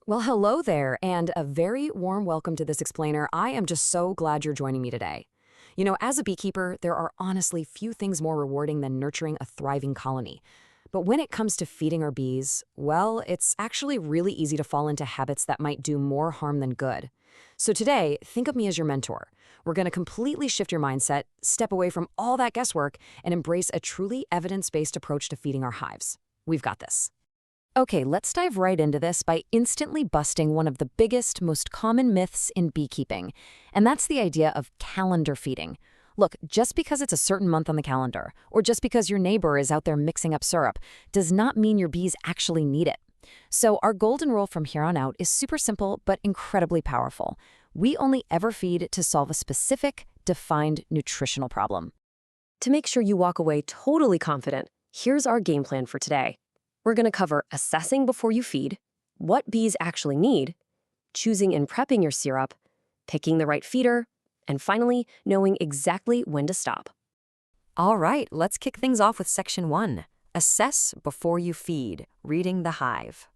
Well, hello there, and a very warm welcome to this explainer. I am just so glad you're joining me today. As a beekeeper, there are honestly few things more rewarding than nurturing a thriving colony. But when it comes to feeding our bees, well, it's actually really easy to fall into habits that might do more harm than good. So today, think of me as your mentor. We're going to completely shift your mindset, step away from all that guesswork, and embrace a truly evidence-based approach to feeding our hives. We've got this. Okay, let's dive right into this by instantly busting one of the biggest, most common myths in beekeeping, and that's the idea of calendar feeding. Look, just because it's a certain month on the calendar, or just because your neighbor is out there mixing up syrup, does not mean your bees actually need it. So our golden rule from here on out is super simple but incredibly powerful. We only ever feed to solve a specific, defined nutritional problem. To make sure you walk away totally confident, here's our game plan for today. We're going to cover assessing before you feed, what bees actually need, choosing and prepping your syrup, picking the right feeder, and finally, knowing exactly when to stop. All right, let's kick things off with Section 1. Assess before you feed, reading the hive.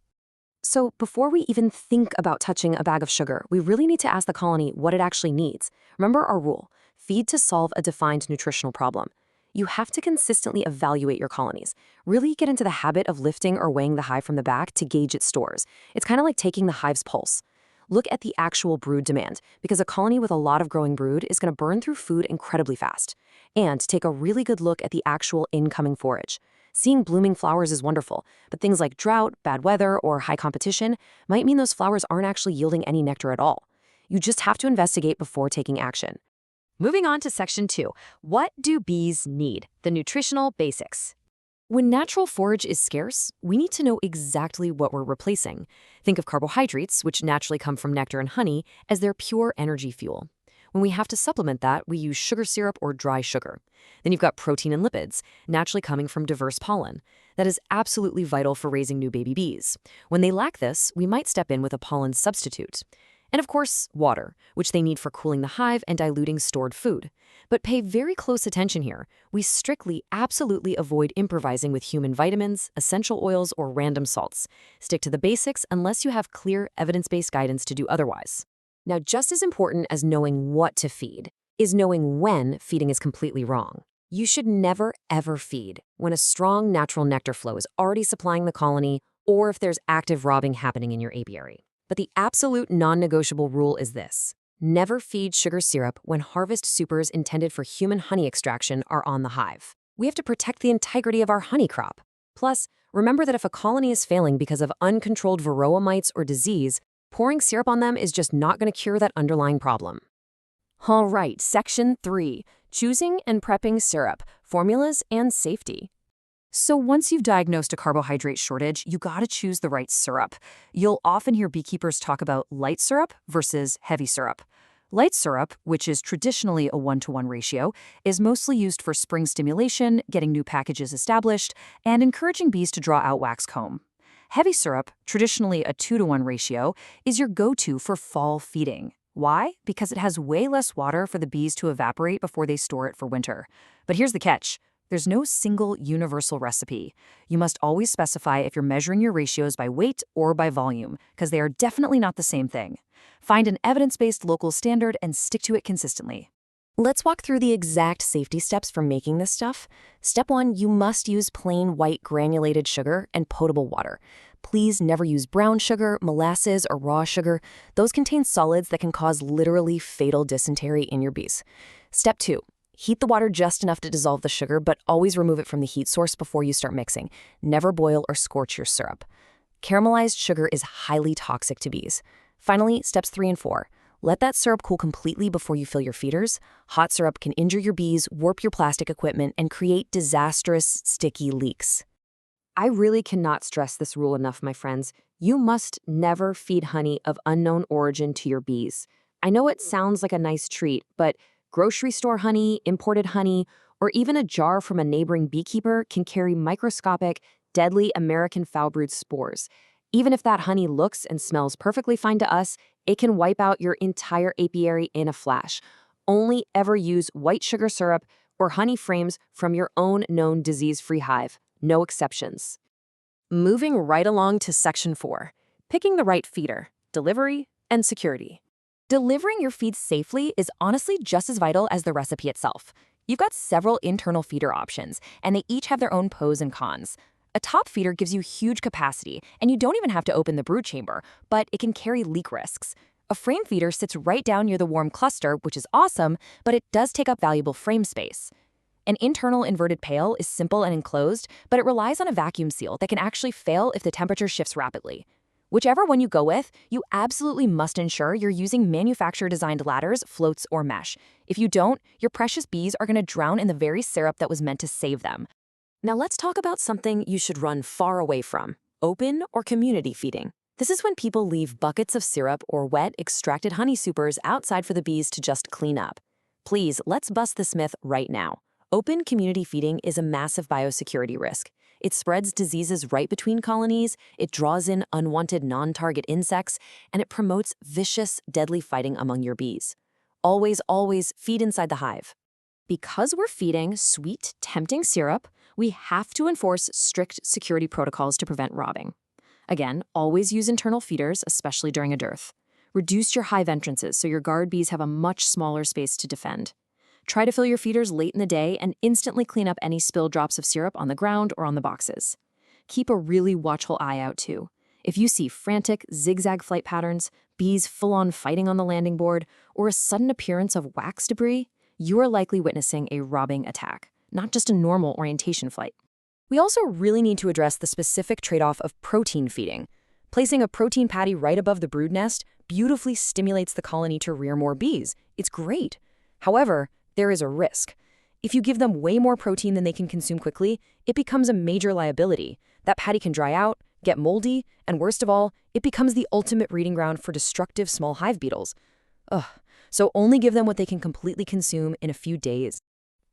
So before we even think about touching a bag of sugar, we really need to ask the colony what it actually needs. Remember our rule, feed to solve a defined nutritional problem. You have to consistently evaluate your colonies. Really get into the habit of lifting or weighing the hive from the back to gauge its stores. It's kind of like taking the hive's pulse. Look at the actual brood demand, because a colony with a lot of growing brood is going to burn through food incredibly fast. And take a really good look at the actual incoming forage. Seeing blooming flowers is wonderful, but things like drought, bad weather, or high competition might mean those flowers aren't actually yielding any nectar at all. You just have to investigate before taking action. Moving on to Section 2. What do bees need? The nutritional basics. When natural forage is scarce, we need to know exactly what we're replacing. Think of carbohydrates, which naturally come from nectar and honey, as their pure energy fuel. When we have to supplement that, we use sugar syrup or dry sugar. Then you've got protein and lipids, naturally coming from diverse pollen. That is absolutely vital for raising new baby bees. When they lack this, we might step in with a pollen substitute. And of course, water, which they need for cooling the hive and diluting stored food. But pay very close attention here. We strictly, absolutely avoid improvising with human vitamins, essential oils, or random salts. Stick to the basics unless you have clear, evidence-based guidance to do otherwise. Now, just as important as knowing what to feed is knowing when feeding is completely wrong. You should never, ever feed when a strong natural nectar flow is already supplying the colony or if there's active robbing happening in your apiary. But the absolute non-negotiable rule is this. Never feed sugar syrup when harvest supers intended for human honey extraction are on the hive. We have to protect the integrity of our honey crop. Plus, remember that if a colony is failing because of uncontrolled Varroa mites or disease, pouring syrup on them is just not going to cure that underlying problem. All right, Section 3. Choosing and prepping syrup, formulas, and safety. So once you've diagnosed a carbohydrate shortage, you gotta choose the right syrup. You'll often hear beekeepers talk about light syrup versus heavy syrup. Light syrup, which is traditionally a 1-to-1 ratio, is mostly used for spring stimulation, getting new packages established, and encouraging bees to draw out wax comb. Heavy syrup, traditionally a 2-to-1 ratio, is your go-to for fall feeding. Why? Because it has way less water for the bees to evaporate before they store it for winter. But here's the catch. There's no single universal recipe. You must always specify if you're measuring your ratios by weight or by volume, because they are definitely not the same thing. Find an evidence-based local standard and stick to it consistently. Let's walk through the exact safety steps for making this stuff. Step 1, you must use plain white granulated sugar and potable water. Please never use brown sugar, molasses, or raw sugar. Those contain solids that can cause literally fatal dysentery in your bees. Step 2. Heat the water just enough to dissolve the sugar, but always remove it from the heat source before you start mixing. Never boil or scorch your syrup. Caramelized sugar is highly toxic to bees. Finally, steps 3 and 4. Let that syrup cool completely before you fill your feeders. Hot syrup can injure your bees, warp your plastic equipment, and create disastrous, sticky leaks. I really cannot stress this rule enough, my friends. You must never feed honey of unknown origin to your bees. I know it sounds like a nice treat, but grocery store honey, imported honey, or even a jar from a neighboring beekeeper can carry microscopic, deadly American foulbrood spores. Even if that honey looks and smells perfectly fine to us, it can wipe out your entire apiary in a flash. Only ever use white sugar syrup or honey frames from your own known disease-free hive. No exceptions. Moving right along to Section 4. Picking the right feeder, delivery, and security. Delivering your feed safely is honestly just as vital as the recipe itself. You've got several internal feeder options, and they each have their own pros and cons. A top feeder gives you huge capacity, and you don't even have to open the brood chamber, but it can carry leak risks. A frame feeder sits right down near the warm cluster, which is awesome, but it does take up valuable frame space. An internal inverted pail is simple and enclosed, but it relies on a vacuum seal that can actually fail if the temperature shifts rapidly. Whichever one you go with, you absolutely must ensure you're using manufacturer-designed ladders, floats, or mesh. If you don't, your precious bees are going to drown in the very syrup that was meant to save them. Now let's talk about something you should run far away from: open or community feeding. This is when people leave buckets of syrup or wet, extracted honey supers outside for the bees to just clean up. Please, let's bust this myth right now. Open community feeding is a massive biosecurity risk. It spreads diseases right between colonies, it draws in unwanted non-target insects, and it promotes vicious, deadly fighting among your bees. Always, always feed inside the hive. Because we're feeding sweet, tempting syrup, we have to enforce strict security protocols to prevent robbing. Again, always use internal feeders, especially during a dearth. Reduce your hive entrances so your guard bees have a much smaller space to defend. Try to fill your feeders late in the day and instantly clean up any spilled drops of syrup on the ground or on the boxes. Keep a really watchful eye out too. If you see frantic, zigzag flight patterns, bees full-on fighting on the landing board, or a sudden appearance of wax debris, you are likely witnessing a robbing attack, not just a normal orientation flight. We also really need to address the specific trade-off of protein feeding. Placing a protein patty right above the brood nest beautifully stimulates the colony to rear more bees. It's great. However, there is a risk. If you give them way more protein than they can consume quickly, it becomes a major liability. That patty can dry out, get moldy, and worst of all, it becomes the ultimate breeding ground for destructive small hive beetles. So only give them what they can completely consume in a few days.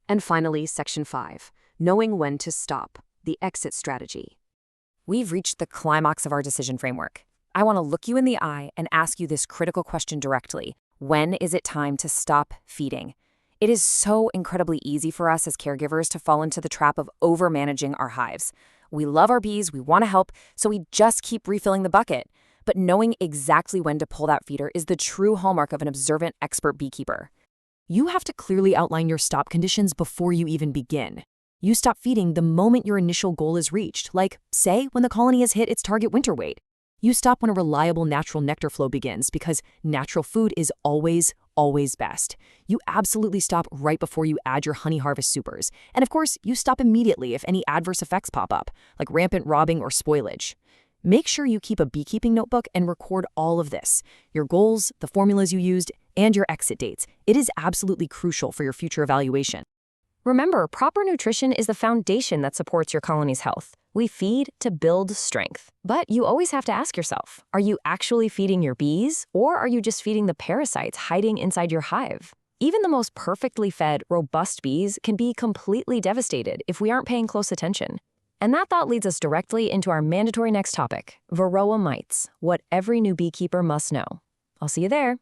And finally, Section 5, knowing when to stop, the exit strategy. We've reached the climax of our decision framework. I want to look you in the eye and ask you this critical question directly. When is it time to stop feeding? It is so incredibly easy for us as caregivers to fall into the trap of over-managing our hives. We love our bees, we want to help, so we just keep refilling the bucket. But knowing exactly when to pull that feeder is the true hallmark of an observant, expert beekeeper. You have to clearly outline your stop conditions before you even begin. You stop feeding the moment your initial goal is reached, like, say, when the colony has hit its target winter weight. You stop when a reliable natural nectar flow begins, because natural food is always best. You absolutely stop right before you add your honey harvest supers. And of course, you stop immediately if any adverse effects pop up, like rampant robbing or spoilage. Make sure you keep a beekeeping notebook and record all of this: your goals, the formulas you used, and your exit dates. It is absolutely crucial for your future evaluation. Remember, proper nutrition is the foundation that supports your colony's health. We feed to build strength. But you always have to ask yourself, are you actually feeding your bees, or are you just feeding the parasites hiding inside your hive? Even the most perfectly fed, robust bees can be completely devastated if we aren't paying close attention. And that thought leads us directly into our mandatory next topic: Varroa mites, what every new beekeeper must know. I'll see you there.